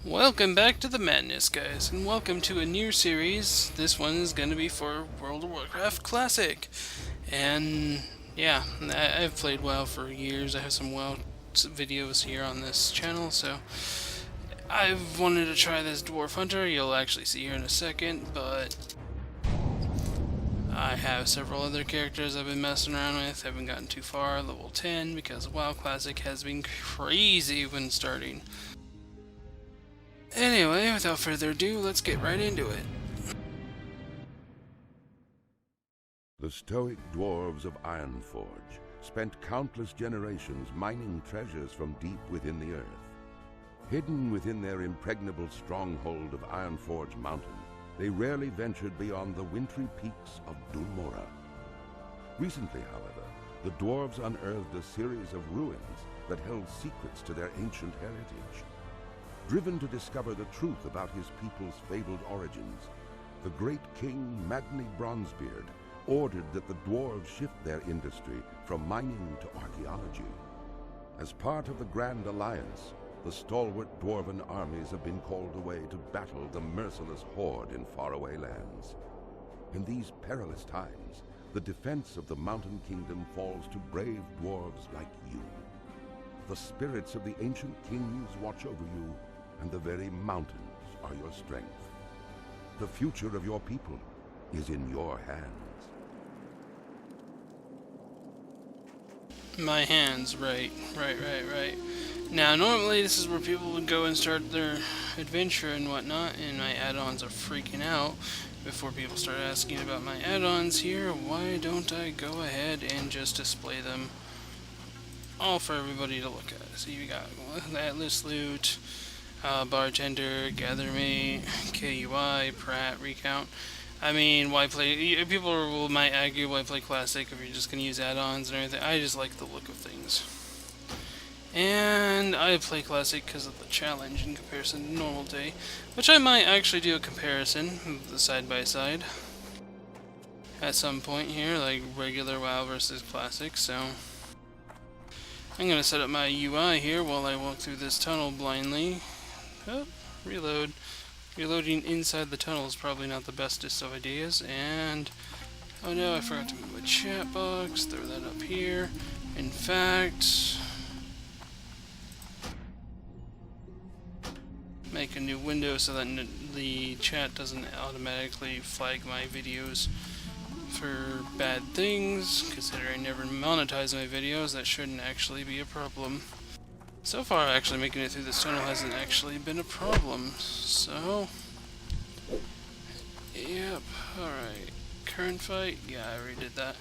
Welcome back to the madness, guys, and welcome to a new series. This one is going to be for World of Warcraft Classic. And yeah, I've played WoW for years. I have some WoW videos here on this channel, so I've wanted to try this Dwarf Hunter. You'll actually see here in a second, but I have several other characters I've been messing around with. I haven't gotten too far, level 10, because WoW Classic has been crazy when starting. Anyway, without further ado, let's get right into it. The stoic dwarves of Ironforge spent countless generations mining treasures from deep within the earth. Hidden within their impregnable stronghold of Ironforge Mountain, they rarely ventured beyond the wintry peaks of Dulmora. Recently, however, the dwarves unearthed a series of ruins that held secrets to their ancient heritage. Driven to discover the truth about his people's fabled origins, the great king Magni Bronzebeard ordered that the dwarves shift their industry from mining to archaeology. As part of the Grand Alliance, the stalwart dwarven armies have been called away to battle the merciless horde in faraway lands. In these perilous times, the defense of the Mountain Kingdom falls to brave dwarves like you. The spirits of the ancient kings watch over you, and the very mountains are your strength. The future of your people is in your hands. My hands, right. Now, normally this is where people would go and start their adventure and whatnot, and my add-ons are freaking out. Before people start asking about my add-ons here, why don't I go ahead and just display them all for everybody to look at? So you got Atlas Loot, Bartender, Gathermate, KUI, Pratt, Recount. I mean, why play? People might argue why play Classic if you're just going to use add-ons and everything. I just like the look of things. And I play Classic because of the challenge in comparison to normal day, which I might actually do a comparison of the side-by-side at some point here, like regular WoW versus Classic, so I'm going to set up my UI here while I walk through this tunnel blindly. Oh, reload. Reloading inside the tunnel is probably not the bestest of ideas, and oh no, I forgot to move my chat box. Throw that up here. In fact, make a new window so that the chat doesn't automatically flag my videos for bad things. Considering I never monetize my videos, that shouldn't actually be a problem. So far, actually making it through this tunnel hasn't actually been a problem, so yep, alright. Current fight, yeah, I already did that.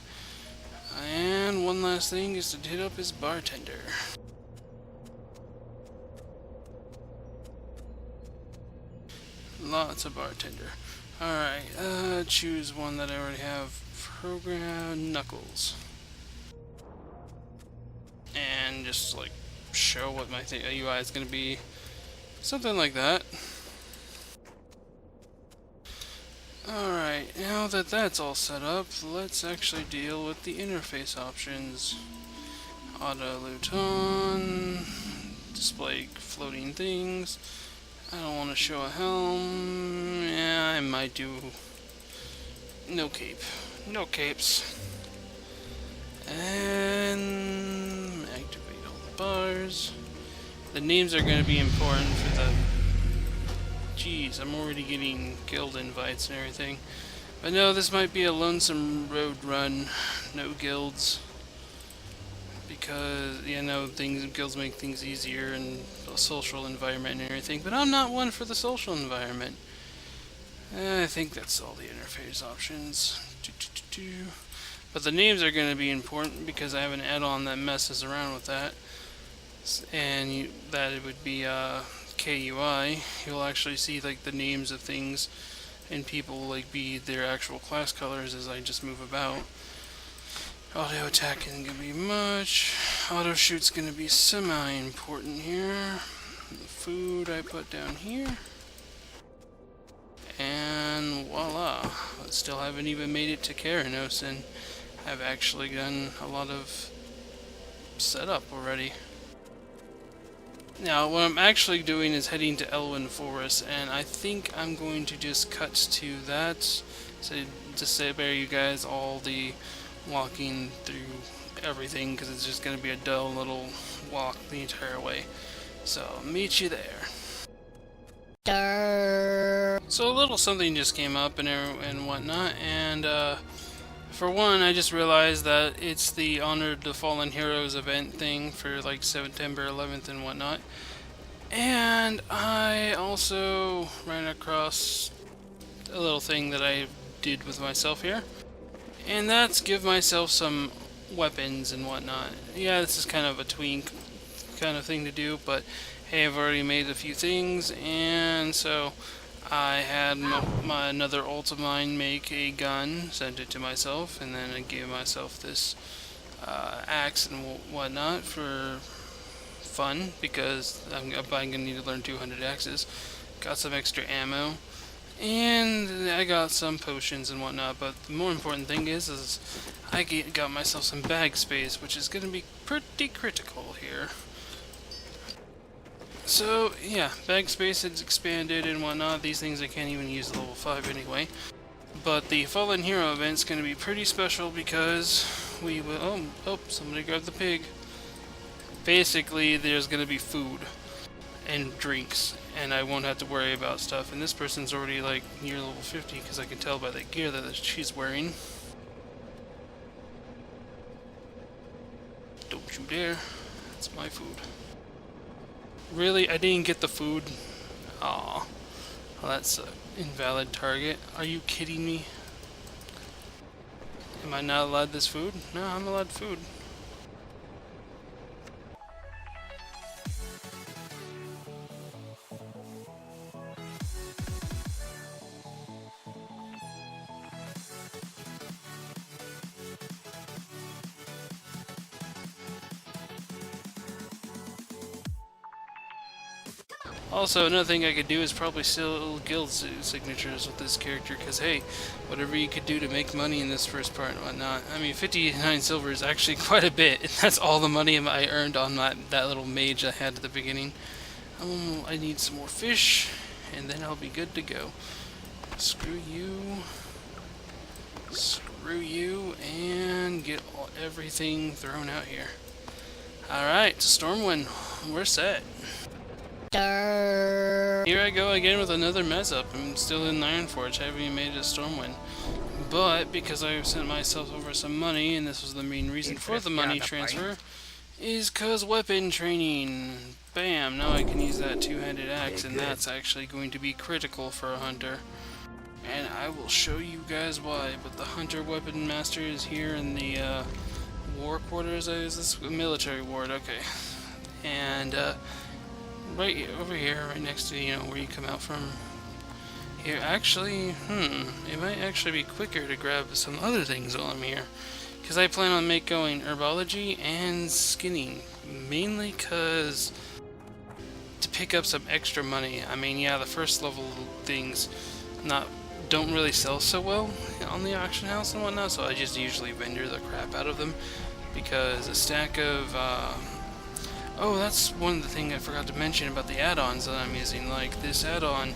And one last thing is to hit up his Bartender. Lots of Bartender. Alright, choose one that I already have. Program Knuckles. And just like show what my UI is going to be. Something like that. Alright, now that that's all set up, let's actually deal with the interface options. Auto loot on, display floating things. I don't want to show a helm. Yeah, I might do no cape. No capes. And activate all the bars. The names are going to be important for the... Jeez, I'm already getting guild invites and everything. But no, this might be a lonesome road run. No guilds. Because, you know, guilds make things easier and a social environment and everything. But I'm not one for the social environment. I think that's all the interface options. But the names are going to be important because I have an add-on that messes around with that. And that it would be KUI. You'll actually see like the names of things and people like be their actual class colors as I just move about. Auto attack isn't going to be much. Auto shoot's going to be semi-important here. The food I put down here. And voila. I still haven't even made it to Keranos, and I've actually done a lot of setup already. Now, what I'm actually doing is heading to Elwyn Forest, and I think I'm going to just cut to that, so just to spare you guys all the walking through everything, because it's just going to be a dull little walk the entire way. So, I'll meet you there. So a little something just came up and whatnot, and for one, I just realized that it's the Honor the Fallen Heroes event thing for like September 11th and whatnot. And I also ran across a little thing that I did with myself here. And that's give myself some weapons and whatnot. Yeah, this is kind of a tween kind of thing to do, but hey, I've already made a few things, and so I had another ult of mine make a gun, sent it to myself, and then I gave myself this axe and whatnot for fun, because I'm going to need to learn 200 axes. Got some extra ammo, and I got some potions and whatnot, but the more important thing is I got myself some bag space, which is going to be pretty critical here. So, yeah, bag space has expanded and whatnot. These things I can't even use at level 5 anyway. But the Fallen Hero event's going to be pretty special because we will... Oh, somebody grabbed the pig. Basically, there's going to be food and drinks, and I won't have to worry about stuff. And this person's already, like, near level 50 because I can tell by the gear that she's wearing. Don't you dare. That's my food. Really? I didn't get the food? Aw. Well, that's an invalid target. Are you kidding me? Am I not allowed this food? No, I'm allowed food. Also, another thing I could do is probably steal guild signatures with this character, because hey, whatever you could do to make money in this first part and whatnot. I mean, 59 silver is actually quite a bit, and that's all the money I earned on that little mage I had at the beginning. I need some more fish, and then I'll be good to go. Screw you, and get everything thrown out here. Alright, Stormwind, we're set. Here I go again with another mess up. I'm still in Ironforge, I haven't even made it to Stormwind. But because I sent myself over some money, and this was the main reason for the money transfer, is cause weapon training. Bam! Now I can use that two-handed axe, and that's actually going to be critical for a hunter. And I will show you guys why. But the hunter weapon master is here in the war quarters. Is this military ward? Okay. And right over here, right next to, where you come out from. Here, actually, it might actually be quicker to grab some other things while I'm here. Because I plan on going herbology and skinning. Mainly because to pick up some extra money. I mean, yeah, the first level things don't really sell so well on the auction house and whatnot, so I just usually vendor the crap out of them. Because a stack of, oh, that's one of the things I forgot to mention about the add-ons that I'm using. Like, this add-on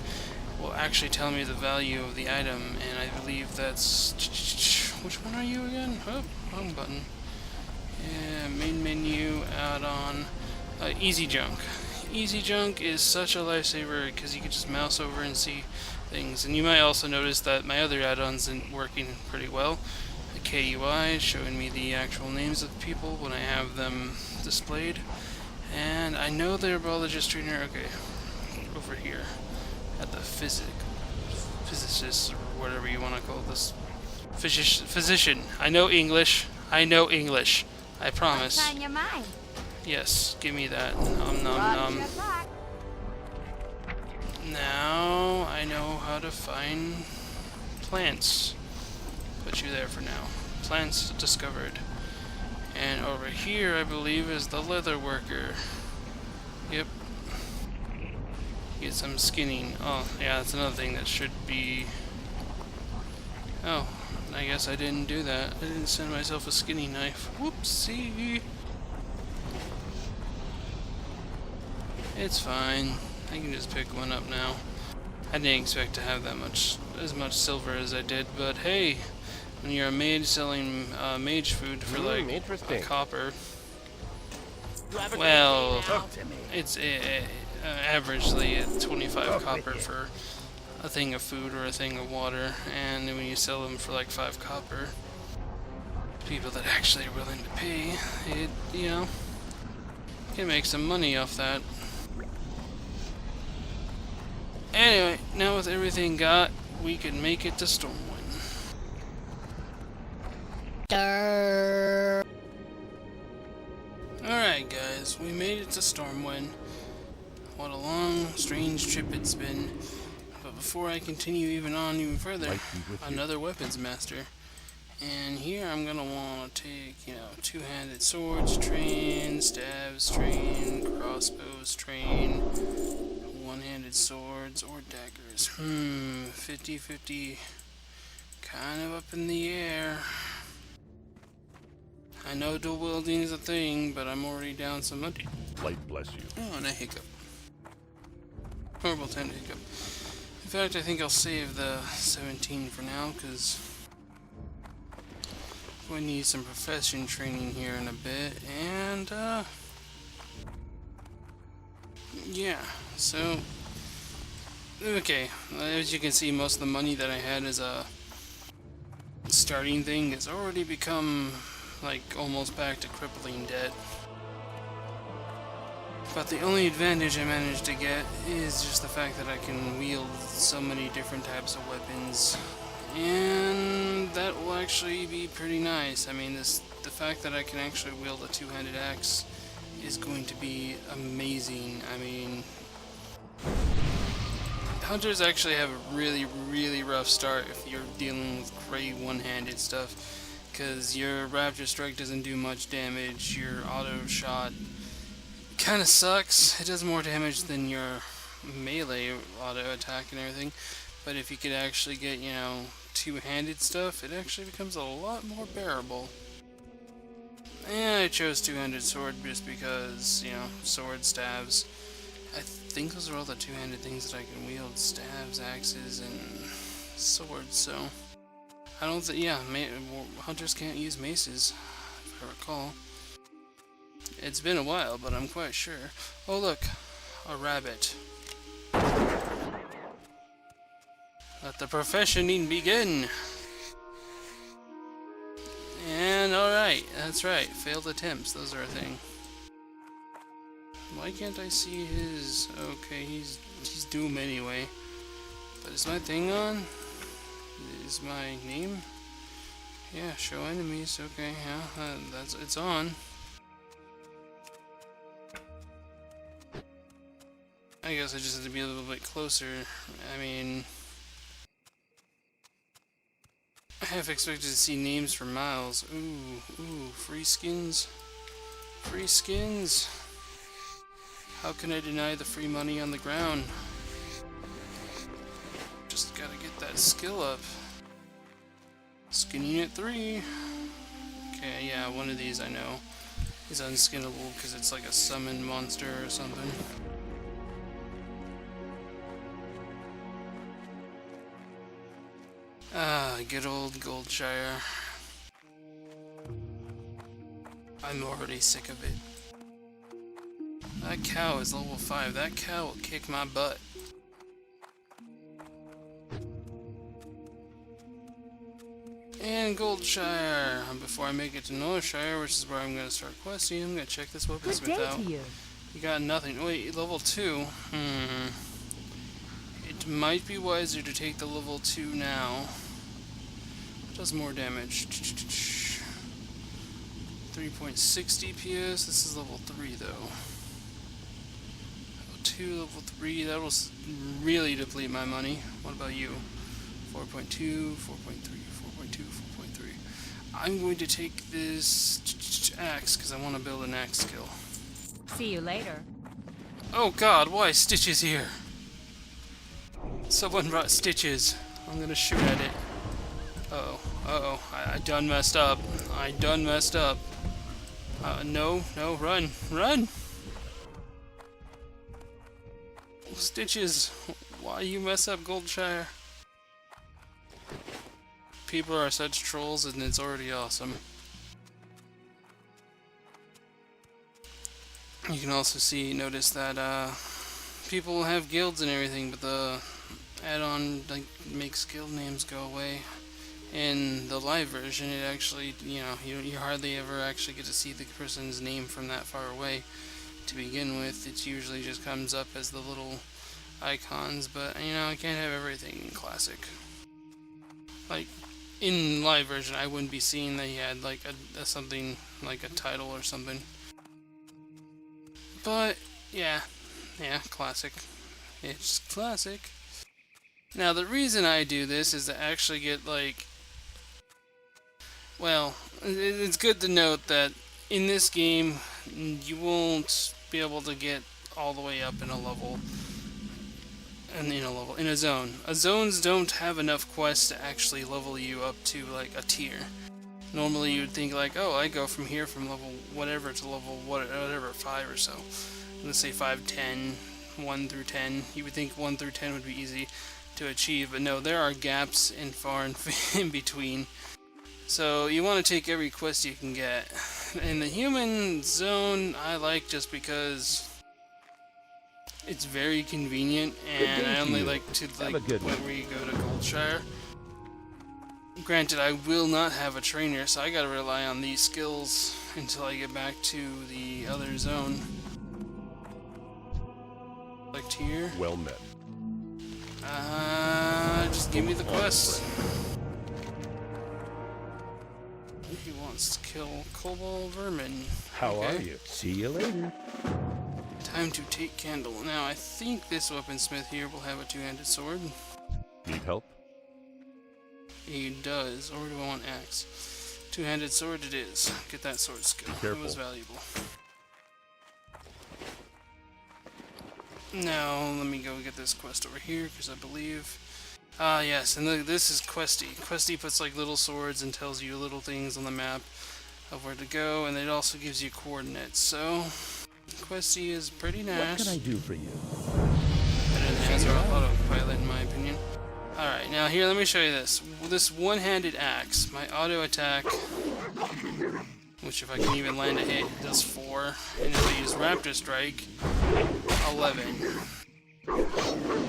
will actually tell me the value of the item, and I believe that's... Which one are you again? Oh, wrong button. Yeah, main menu, add-on, Easy Junk. Easy Junk is such a lifesaver because you can just mouse over and see things. And you might also notice that my other add-ons isn't working pretty well. The KUI is showing me the actual names of the people when I have them displayed. And I know the herbologist trainer, okay, over here at the physicist, or whatever you want to call this. Physician. I know English. I promise. What's on your mind? Yes, give me that. Nom nom nom. Now I know how to find plants. Put you there for now. Plants discovered. And over here, I believe, is the leather worker. Yep. Get some skinning. Oh, yeah, that's another thing that should be... Oh, I guess I didn't do that. I didn't send myself a skinning knife. Whoopsie! It's fine. I can just pick one up now. I didn't expect to have as much silver as I did, but hey, when you're a mage selling mage food for like a copper, well, it's averagely 25 copper for a thing of food or a thing of water, and when you sell them for like 5 copper, people that actually are willing to pay, it, you know, can make some money off that. Anyway, now with everything got, we can make it to Stormwind. Alright guys, we made it to Stormwind. What a long, strange trip it's been. But before I continue even further, another weapons master. And here I'm gonna want to take, you know, two-handed swords, train, stabs, train, crossbows, train, one-handed swords, or daggers. 50-50. Kind of up in the air. I know dual wielding is a thing, but I'm already down some money. Light bless you. Oh, and a hiccup. Horrible time to hiccup. In fact, I think I'll save the 17 for now, because we need some profession training here in a bit, and yeah, so okay, as you can see, most of the money that I had as a starting thing has already become like almost back to crippling debt. But the only advantage I managed to get is just the fact that I can wield so many different types of weapons, and that will actually be pretty nice. I mean, the fact that I can actually wield a two-handed axe is going to be amazing. I mean, hunters actually have a really, really rough start if you're dealing with great one-handed stuff, because your Raptor Strike doesn't do much damage, your auto shot kind of sucks. It does more damage than your melee auto attack and everything, but if you could actually get, you know, two-handed stuff, it actually becomes a lot more bearable. And I chose two-handed sword just because, you know, sword, stabs. I think those are all the two-handed things that I can wield: stabs, axes, and swords. So I don't think, yeah, hunters can't use maces, if I recall. It's been a while, but I'm quite sure. Oh look, a rabbit. Let the professioning begin! And alright, that's right, failed attempts, those are a thing. Why can't I see his... Okay, he's doom anyway. But is my thing on? Is my name? Yeah, show enemies, okay, yeah, it's on. I guess I just have to be a little bit closer. I mean, I half expected to see names for miles. Ooh, free skins. Free skins. How can I deny the free money on the ground? Just gotta get that skill up. Skin Unit 3. Okay, yeah, one of these I know is unskinnable because it's like a summoned monster or something. Ah, good old Goldshire. I'm already sick of it. That cow is level 5. That cow will kick my butt. And Goldshire. Before I make it to Northshire, which is where I'm going to start questing, I'm going to check this weaponsmith out. You got nothing. Wait, level 2? It might be wiser to take the level 2 now. It does more damage. 3.6 DPS. This is level 3 though. Level 2, level 3. That will really deplete my money. What about you? 4.2, 4.3, 4.2, 4.3. I'm going to take this axe because I want to build an axe skill. See you later. Oh god, why Stitches here? Someone brought Stitches. I'm gonna shoot at it. Uh-oh, I done messed up. I done messed up. No, run, run! Stitches, why you mess up Goldshire? People are such trolls and it's already awesome. You can also notice that people have guilds and everything, but the add-on like makes guild names go away. In the live version, it actually, you hardly ever actually get to see the person's name from that far away. To begin with, it usually just comes up as the little icons, but I can't have everything in classic. Like in live version, I wouldn't be seeing that he had like something like a title or something. But yeah, classic. It's classic. Now the reason I do this is to actually get like, well, it's good to note that in this game you won't be able to get all the way up in a level. In a zone. Zones don't have enough quests to actually level you up to like a tier. Normally you would think like, oh, I go from here from level whatever to level whatever 5 or so. Let's say 5, 10, 1 through 10. You would think 1 through 10 would be easy to achieve, but no, there are gaps in far and in between. So you want to take every quest you can get. In the human zone, I like just because it's very convenient, and I only like to like where you go to Goldshire. Granted, I will not have a trainer, so I gotta rely on these skills until I get back to the other zone. Select here. Well met. Just give me the quest. He wants to kill Koval vermin. How are you? See you later. Time to take candle. Now, I think this weaponsmith here will have a two-handed sword. Need help? He does. Or do I want axe? Two-handed sword it is. Get that sword skill. It was valuable. Now, let me go get this quest over here, because I believe... yes, and this is Questy. Questy puts like little swords and tells you little things on the map of where to go, and it also gives you coordinates. So, Questy is pretty nice. What can I do for you? Better than Answer Autopilot, in my opinion. Alright, now here, let me show you this. This one-handed axe, my auto attack, which if I can even land a hit, does 4. And if I use Raptor Strike, 11.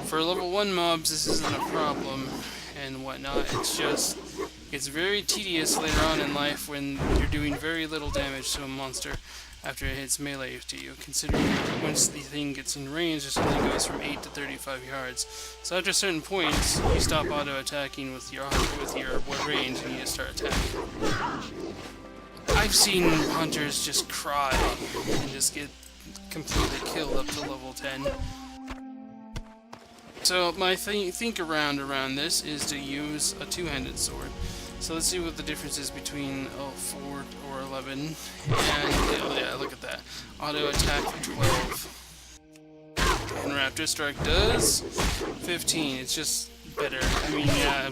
For level 1 mobs, this isn't a problem and whatnot. It's very tedious later on in life when you're doing very little damage to a monster after it hits melee to you, considering that once the thing gets in range, it only goes from 8 to 35 yards. So after certain points, you stop auto-attacking with your range and you just start attacking. I've seen hunters just cry and just get completely killed up to level 10. So my think around this is to use a two-handed sword. So let's see what the difference is between 4 or 11. And oh yeah, look at that. Auto attack 12. And Raptor Strike does 15. It's just better. I mean, yeah,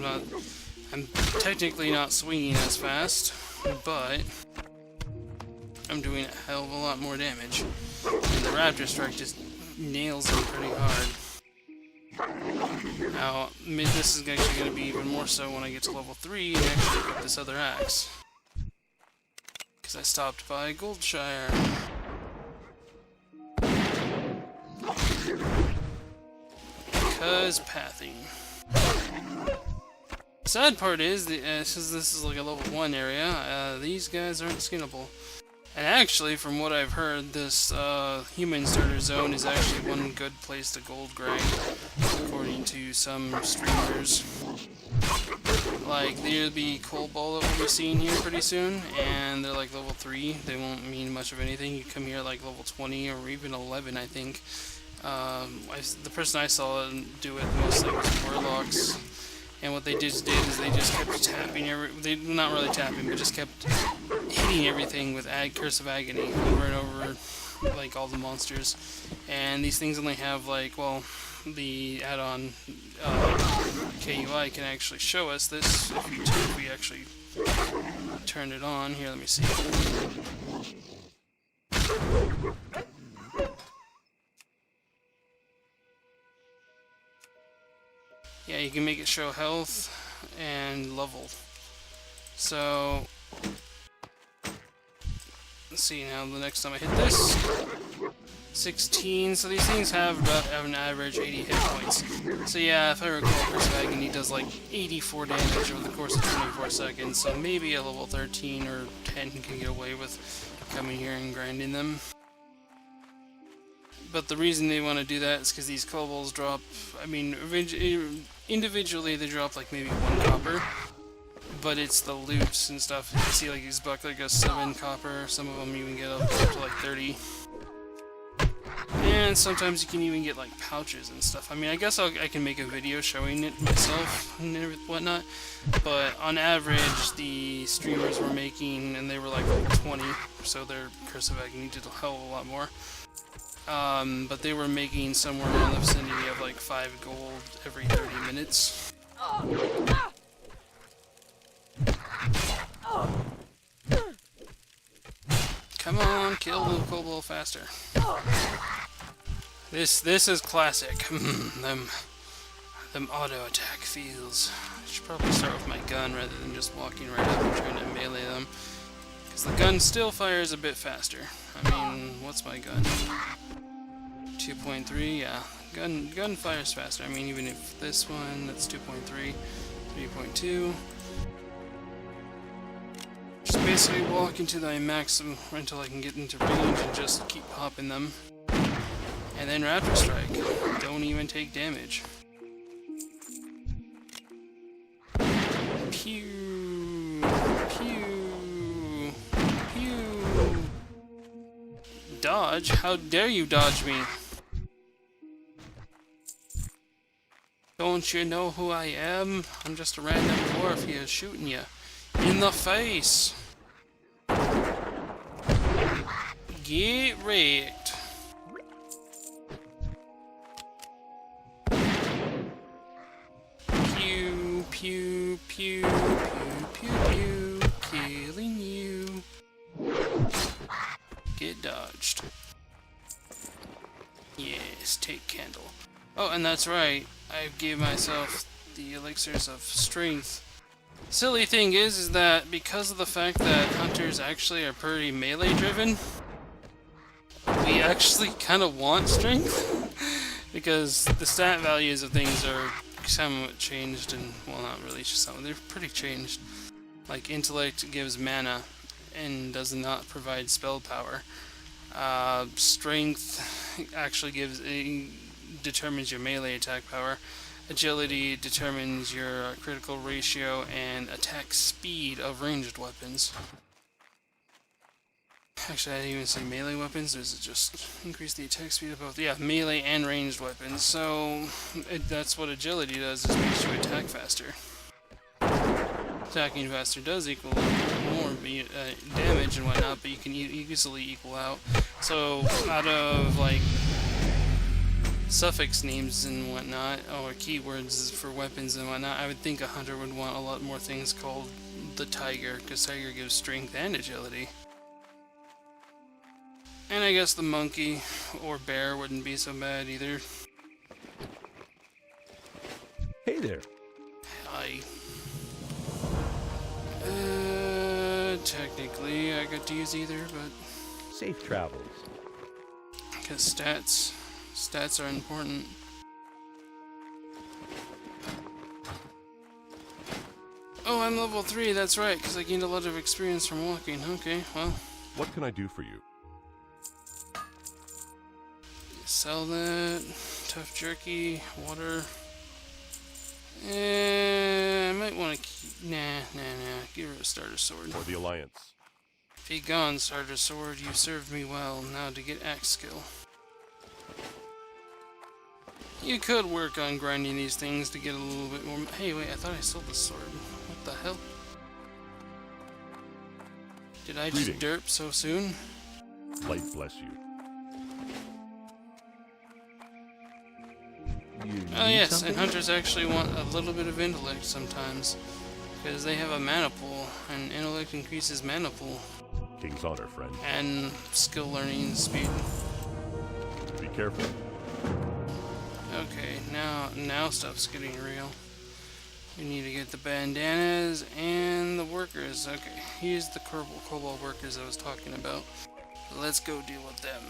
I'm technically not swinging as fast, but I'm doing a hell of a lot more damage. And the Raptor Strike just nails him pretty hard. Now, this is actually going to be even more so when I get to level 3 and actually pick up this other axe. Because I stopped by Goldshire. Because pathing. The sad part is, since this is like a level 1 area, these guys aren't skinnable. And actually, from what I've heard, this human starter zone is actually one good place to gold grind, according to some streamers. Like, there'll be Koval that we'll be seeing here pretty soon, and they're like level 3. They won't mean much of anything. You come here like level 20 or even 11, I think. The person I saw do it mostly was Warlocks. And what they just did is they just kept tapping not really tapping, but just kept hitting everything with Curse of Agony over and over, like all the monsters. And these things only have like, well, the add-on KUI can actually show us this if we actually turn it on. Here, let me see. Yeah, you can make it show health and level. So, let's see now, the next time I hit this, 16, so these things have an average 80 hit points. So yeah, if I recall, Curse of Agony does like 84 damage over the course of 24 seconds, so maybe a level 13 or 10 can get away with coming here and grinding them. But the reason they want to do that is because these kobolds drop, I mean, individually they drop like maybe 1 copper, but it's the loops and stuff. You see like these buckler goes 7 copper, some of them even get up to like 30. And sometimes you can even get like pouches and stuff. I mean, I guess I can make a video showing it myself and whatnot, but on average the streamers were making, and they were like 20, so their Curse of Agony did a hell of a lot more. But they were making somewhere in the vicinity of like 5 gold every 30 minutes. Come on, kill the kobold faster. This is classic. them auto attack feels. I should probably start with my gun rather than just walking right up and trying to melee them, because the gun still fires a bit faster. I mean, what's my gun? 2.3, yeah. Gun fires faster. I mean, even if this one, that's 2.3, 3.2. Just basically walk into the maximum until I can get into range and just keep popping them. And then Raptor Strike. Don't even take damage. Pew! Pew! Pew! Dodge? How dare you dodge me? Don't you know who I am? I'm just a random dwarf here shooting you. In the face! Get wrecked. Pew, pew, pew, pew, pew, pew. Killing you. Get dodged. Yes, take candle. Oh, and that's right. I gave myself the elixirs of strength. Silly thing is that because of the fact that hunters actually are pretty melee driven, we actually kind of want strength, because the stat values of things are somewhat changed, and, well, not really, just some, they're pretty changed. Like, intellect gives mana and does not provide spell power. Strength actually determines your melee attack power. Agility determines your critical ratio and attack speed of ranged weapons. Actually, I didn't even say melee weapons. Does it just increase the attack speed of both? Yeah, melee and ranged weapons. So that's what agility does, is makes you attack faster. Attacking faster does equal more damage and whatnot, but you can easily equal out. So out of like suffix names and whatnot, or keywords for weapons and whatnot, I would think a hunter would want a lot more things called the tiger, because tiger gives strength and agility. And I guess the monkey or bear wouldn't be so bad either. Hey there. Hi. Technically I got to use either, but Safe travels. because stats are important. Oh, I'm level 3, that's right, because I gained a lot of experience from walking. Okay, well. What can I do for you? Sell that. Tough jerky, water. I might want to keep... Nah. Give her a starter sword. For the Alliance. Be gone, starter sword. You served me well. Now to get axe skill. You could work on grinding these things to get a little bit more... Hey, wait, I thought I sold the sword. What the hell? Did I just derp so soon? Light bless you. Oh yes, and hunters actually want a little bit of intellect sometimes, because they have a mana pool, and intellect increases mana pool. King's honor, friend. And skill learning speed. Be careful. Okay, now stuff's getting real. We need to get the bandanas and the workers. Okay, here's the Koval workers I was talking about. Let's go deal with them.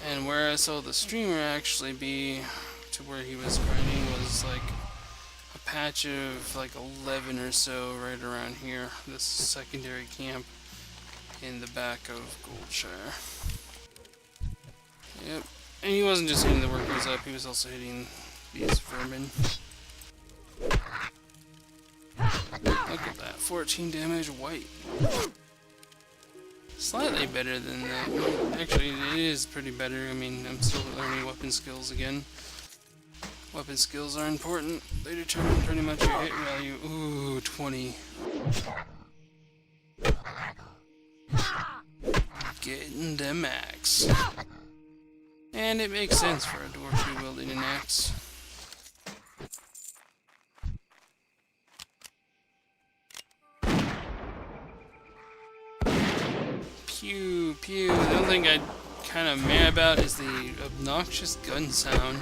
And where I saw the streamer actually be to where he was grinding was like a patch of like 11 or so right around here. This secondary camp in the back of Goldshire. Yep. And he wasn't just hitting the workers up, he was also hitting these vermin. Look at that, 14 damage white. Slightly better than that. Actually, it is pretty better. I mean, I'm still learning weapon skills again. Weapon skills are important. They determine pretty much your hit value. Ooh, 20. Getting the max. And it makes sense for a dwarf to be wielding an axe. Pew, pew. The only thing I'm kind of mad about is the obnoxious gun sound.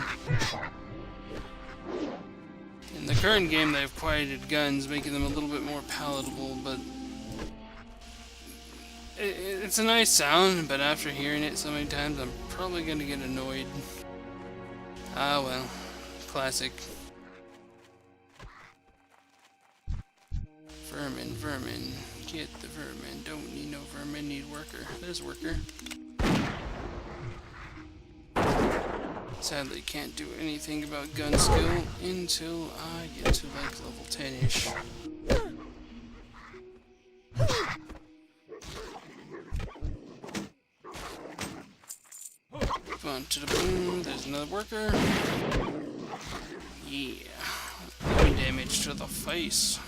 In the current game, they've quieted guns, making them a little bit more palatable, but it's a nice sound, but after hearing it so many times, I'm probably going to get annoyed. Ah, well. Classic. Vermin, vermin. Get the vermin. Don't need no vermin, need worker. There's worker. Sadly, can't do anything about gun skill until I get to like level 10-ish. Boom to the boom. There's another worker. Yeah. Damage to the face.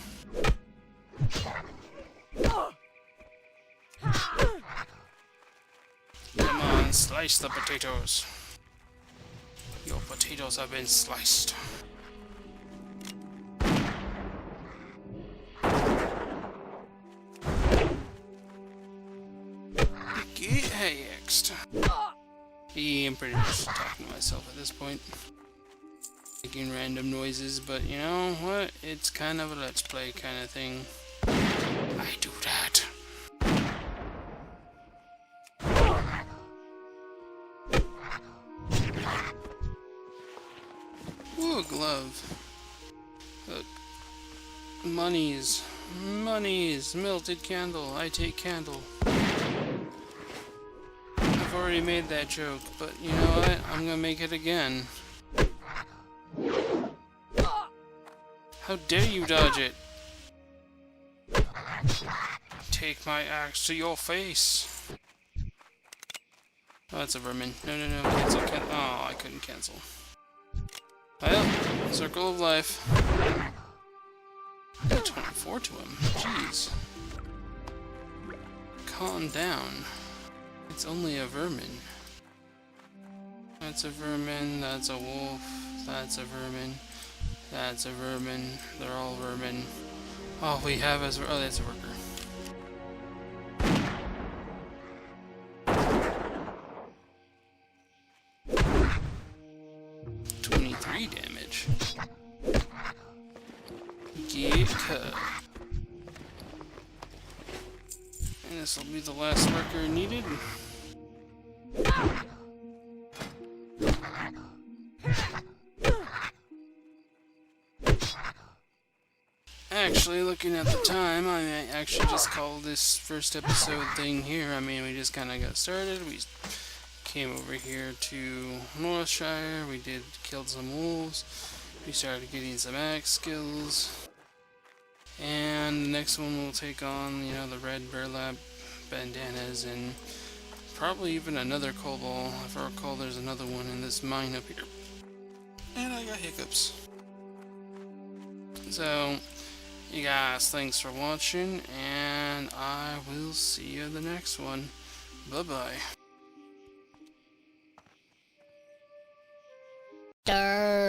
Come on, slice the potatoes. Your potatoes have been sliced. Get hexed. I'm pretty much talking to myself at this point. Making random noises, but you know what? It's kind of a let's play kind of thing. I do that. Ooh, a glove. Monies. Monies. Melted candle. I take candle. I've already made that joke, but you know what? I'm gonna make it again. How dare you dodge it? Take my axe to your face. Oh, that's a vermin. No, no, no. Cancel, cancel. Oh, I couldn't cancel. Well, circle of life. I got 24 to him. Jeez. Calm down. It's only a vermin. That's a vermin. That's a wolf. That's a vermin. That's a vermin. They're all vermin. All we have is... Oh, that's a worker. Damage. Get cut. And this will be the last worker needed. Actually, looking at the time, I might actually just call this first episode thing here. I mean, we just kind of got started. We came over here to Northshire, we killed some wolves, we started getting some axe skills, and the next one we'll take on, you know, the red burlap bandanas, and probably even another Koval. If I recall, there's another one in this mine up here. And I got hiccups. So, you guys, thanks for watching, and I will see you in the next one. Bye-bye. Durr.